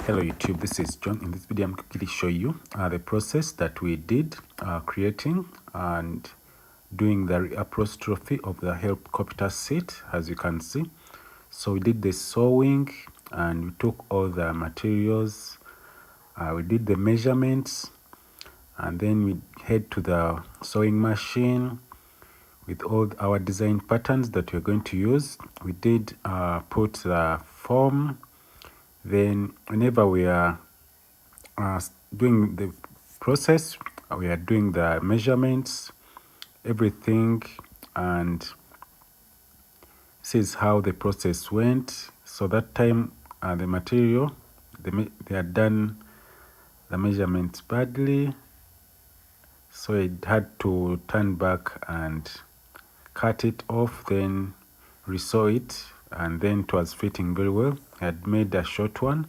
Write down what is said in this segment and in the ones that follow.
Hello YouTube, this is John. In this video I'm quickly show you the process that we did creating and doing the reupholstery of the helicopter seat, as you can see. So we did the sewing and we took all the materials, we did the measurements, and then we head to the sewing machine with all our design patterns that we're going to use. We did put the form. Then whenever we are doing the process, we are doing the measurements, everything, and this is how the process went. So that time the material, they had done the measurements badly, so it had to turn back and cut it off, then resew it, and then it was fitting very well. I had made a short one.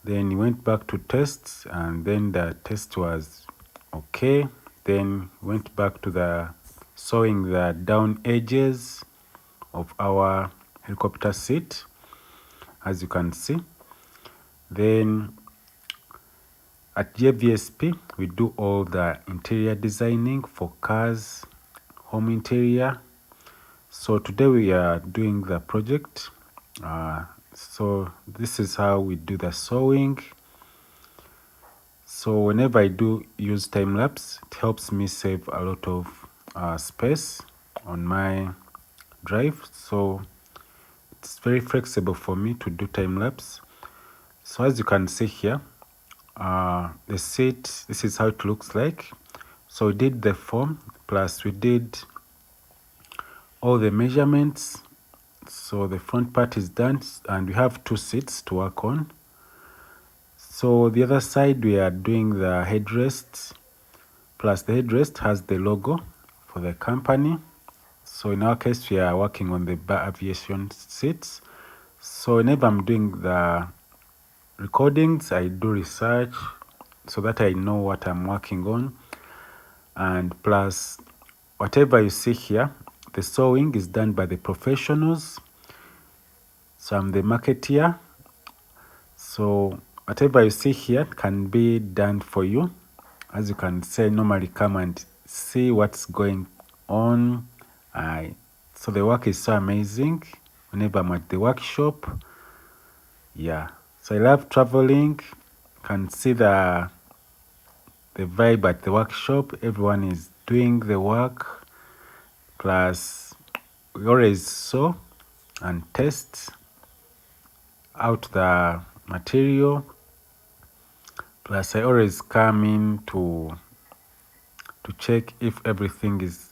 Then he went back to test, and then the test was okay. Then went back to the sewing the down edges of our helicopter seat, as you can see. Then at JVSP, we do all the interior designing for cars, home interior. So today we are doing the project. So this is how we do the sewing. So whenever I do use time lapse, it helps me save a lot of space on my drive. So it's very flexible for me to do time lapse. So as you can see here, the seat, this is how it looks like. So we did the form, plus we did all the measurements. So the front part is done, and we have two seats to work on. So the other side, we are doing the headrest, plus the headrest has the logo for the company. So in our case, we are working on the Bar Aviation seats. So whenever I'm doing the recordings, I do research so that I know what I'm working on. And plus, whatever you see here, the sewing is done by the professionals. So I'm the marketeer. So whatever you see here can be done for you. As you can say, normally come and see what's going on. So the work is so amazing whenever I'm at the workshop. Yeah, so I love traveling. Can see the vibe at the workshop. Everyone is doing the work. Plus, we always sew and test out the material. Plus, I always come in to check if everything is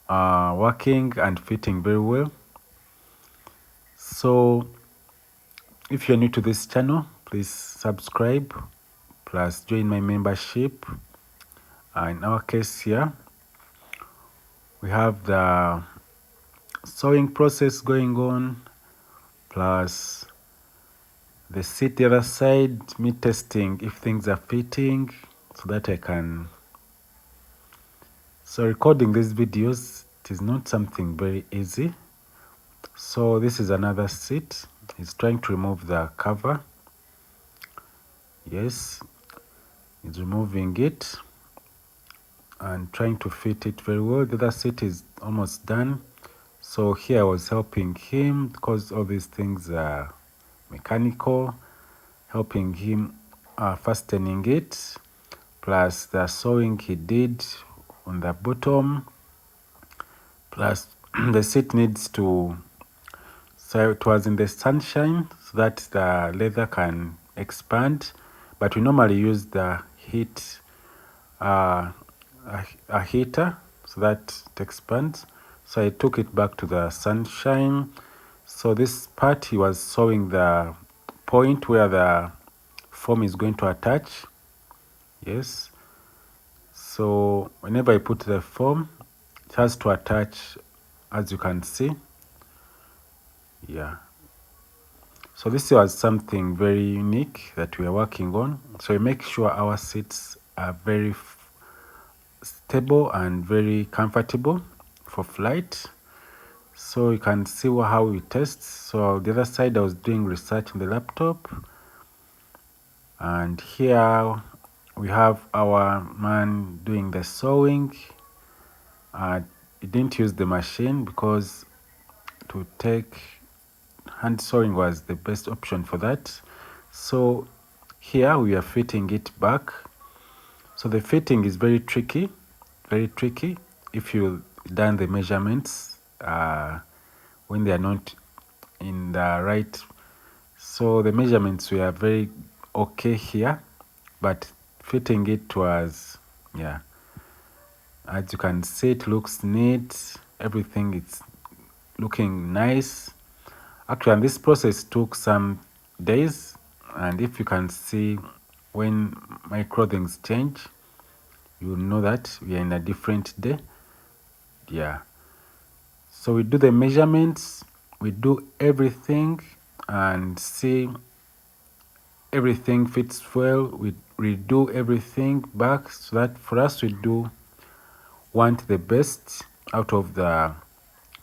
working and fitting very well. So if you're new to this channel, please subscribe, plus join my membership. In our case here, we have the sewing process going on, plus the seat the other side, me testing if things are fitting so that I can. So recording these videos, it is not something very easy. So this is another seat. He's trying to remove the cover. Yes, he's removing it and trying to fit it very well. The other seat is almost done. So here I was helping him because all these things are mechanical, helping him fastening it, plus the sewing he did on the bottom, plus the seat needs to, so it was in the sunshine so that the leather can expand, but we normally use the heat, a heater, so that it expands. So I took it back to the sunshine. So this part, he was sewing the point where the foam is going to attach. Yes. So whenever I put the foam, it has to attach, as you can see. Yeah. So this was something very unique that we are working on. So we make sure our seats are very stable and very comfortable for flight. So you can see how we test. So the other side I was doing research on the laptop, and here we have our man doing the sewing. He didn't use the machine because to take hand sewing was the best option for that. So here we are fitting it back. So the fitting is very tricky if you done the measurements when they are not in the right. So the measurements were very okay here, but fitting it was, yeah, as you can see, it looks neat. Everything is looking nice. Actually, this process took some days, and if you can see when my clothing change, you will know that we are in a different day. Yeah. So we do the measurements, we do everything, and see everything fits well. We redo everything back so that for us we do want the best out of the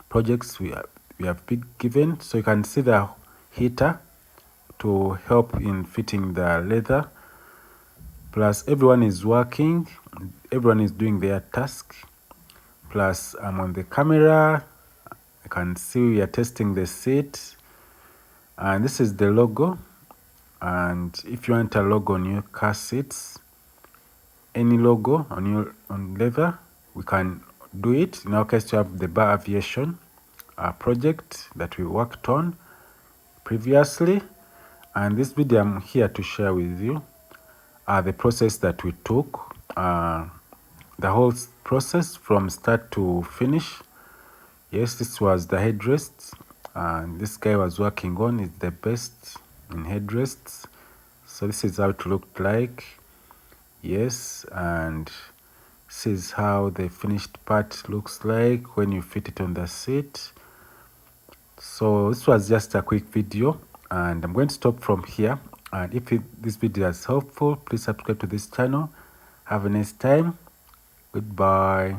projects we have been given. So you can see the heater to help in fitting the leather. Plus everyone is working, everyone is doing their task. Plus I'm on the camera. I can see we are testing the seat, and this is the logo. And if you want a logo on your car seats, any logo on leather, we can do it. In our case, you have the Bar Aviation project that we worked on previously, and this video I'm here to share with you the process that we took, the whole process from start to finish. Yes, this was the headrest, and this guy was working on is the best in headrests. So this is how it looked like. Yes, and this is how the finished part looks like when you fit it on the seat. So this was just a quick video, and I'm going to stop from here. And if this video is helpful, please subscribe to this channel. Have a nice time. Goodbye.